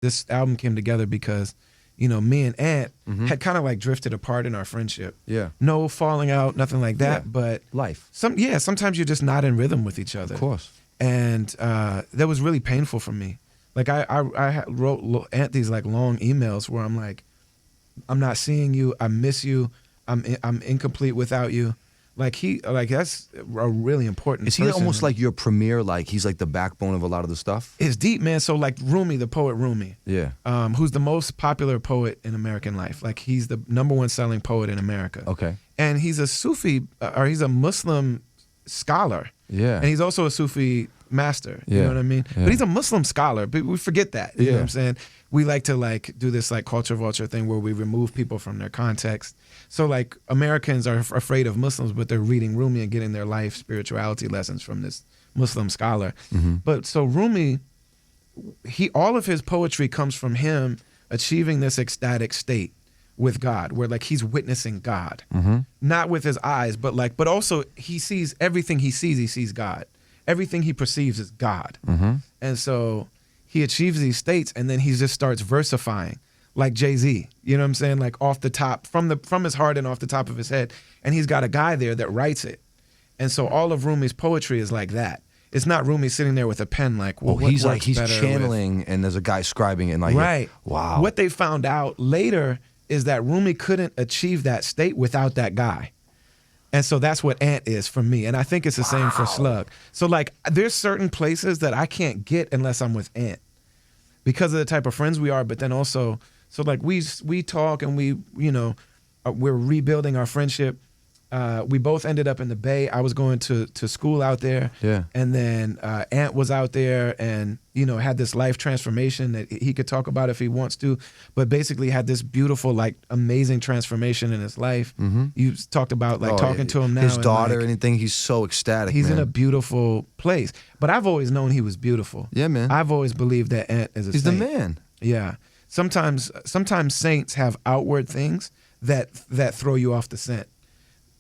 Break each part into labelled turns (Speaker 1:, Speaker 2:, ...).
Speaker 1: this album came together because, me and Ant had kind of like drifted apart in our friendship.
Speaker 2: Yeah.
Speaker 1: No falling out, nothing like that.
Speaker 2: Yeah.
Speaker 1: But
Speaker 2: Life.
Speaker 1: Sometimes you're just not in rhythm with each other.
Speaker 2: Of course.
Speaker 1: And that was really painful for me. Like I wrote Ant these like long emails where I'm like, I'm not seeing you. I miss you. I'm incomplete without you. That's a really important.
Speaker 2: Is he
Speaker 1: person.
Speaker 2: almost like your premier? Like he's like the backbone of a lot of the stuff.
Speaker 1: It's deep, man. So like Rumi, the poet Rumi,
Speaker 2: Yeah.
Speaker 1: who's the most popular poet in American life. Like he's the #1 selling poet in America.
Speaker 2: Okay.
Speaker 1: And he's a Sufi, or he's a Muslim scholar.
Speaker 2: Yeah.
Speaker 1: And he's also a Sufi master.
Speaker 2: Yeah.
Speaker 1: You know what I mean?
Speaker 2: Yeah.
Speaker 1: But he's a Muslim scholar. But we forget that. You know
Speaker 2: Yeah.
Speaker 1: what I'm saying? We like to like do this like culture vulture thing where we remove people from their context. So like Americans are afraid of Muslims, but they're reading Rumi and getting their life spirituality lessons from this Muslim scholar. But so Rumi, all of his poetry comes from him achieving this ecstatic state with God, where like he's witnessing God, not with his eyes, but also he sees everything he sees God. Everything he perceives is God. And so he achieves these states, and then he just starts versifying like Jay-Z. You know what I'm saying? Like off the top, from his heart and off the top of his head. And he's got a guy there that writes it. And so all of Rumi's poetry is like that. It's not Rumi sitting there with a pen like, well,
Speaker 2: he's channeling, and there's a guy scribing it. And like,
Speaker 1: right.
Speaker 2: Wow.
Speaker 1: What they found out later is that Rumi couldn't achieve that state without that guy. And so that's what Ant is for me. And I think it's the same for Slug. So like there's certain places that I can't get unless I'm with Ant because of the type of friends we are. But then also, so like we talk and we're rebuilding our friendship. We both ended up in the Bay. I was going to school out there.
Speaker 2: Yeah.
Speaker 1: And then Ant was out there and, had this life transformation that he could talk about if he wants to, but basically had this beautiful, like amazing transformation in his life. You talked about like talking to him now.
Speaker 2: His daughter
Speaker 1: and
Speaker 2: like, anything, he's so ecstatic,
Speaker 1: he's
Speaker 2: man.
Speaker 1: in a beautiful place. But I've always known he was beautiful.
Speaker 2: Yeah, man.
Speaker 1: I've always believed that Ant is a
Speaker 2: He's
Speaker 1: saint.
Speaker 2: the man.
Speaker 1: Yeah. Sometimes saints have outward things that throw you off the scent.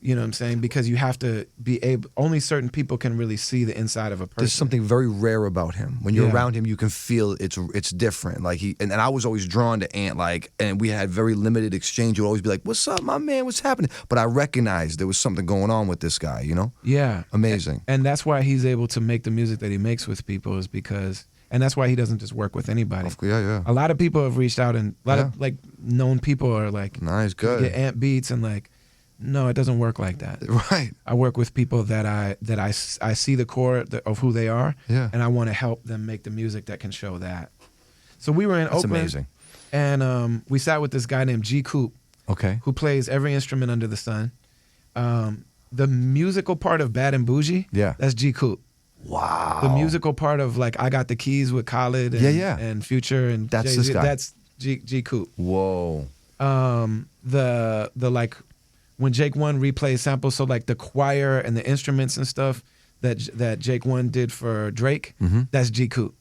Speaker 1: You know what I'm saying? Because you have to be able, only certain people can really see the inside of a person.
Speaker 2: There's something very rare about him. When you're around him, you can feel it's different. Like and I was always drawn to Ant, like, and we had very limited exchange. You'd always be like, "What's up, my man? What's happening?" But I recognized there was something going on with this guy,
Speaker 1: Yeah.
Speaker 2: Amazing.
Speaker 1: And that's why he's able to make the music that he makes with people is because, and that's why he doesn't just work with anybody.
Speaker 2: Yeah.
Speaker 1: A lot of people have reached out and a lot of like known people are like,
Speaker 2: "Nah, he's good."
Speaker 1: Get Ant beats and like, no, it doesn't work like that.
Speaker 2: Right.
Speaker 1: I work with people that I see the core of who they are, and I want to help them make the music that can show that. So we were in Oakland,
Speaker 2: amazing.
Speaker 1: And we sat with this guy named G Coop, who plays every instrument under the sun. The musical part of Bad and Bougie, that's G Coop.
Speaker 2: Wow.
Speaker 1: The musical part of like I Got the Keys with Khaled and Future and
Speaker 2: that's
Speaker 1: Jay-Z,
Speaker 2: this guy.
Speaker 1: that's G Coop.
Speaker 2: Whoa.
Speaker 1: The like when Jake One replays samples, so like the choir and the instruments and stuff that Jake One did for Drake, that's G Coop.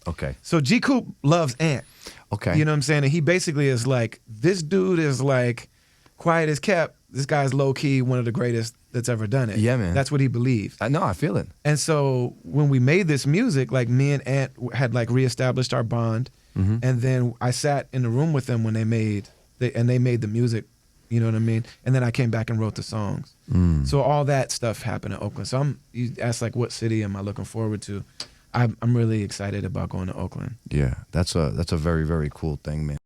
Speaker 2: Okay.
Speaker 1: So G Coop loves Ant.
Speaker 2: Okay.
Speaker 1: You know what I'm saying? And he basically is like, this dude is like quiet as kept. This guy's low key one of the greatest that's ever done it.
Speaker 2: Yeah, man.
Speaker 1: That's what he believes.
Speaker 2: I know, I feel it.
Speaker 1: And so when we made this music, like me and Ant had like reestablished our bond. And then I sat in the room with them when they made the music. You know what I mean? And then I came back and wrote the songs. So all that stuff happened in Oakland. So you asked like, what city am I looking forward to? I'm really excited about going to Oakland.
Speaker 2: Yeah, that's a very, very cool thing, man.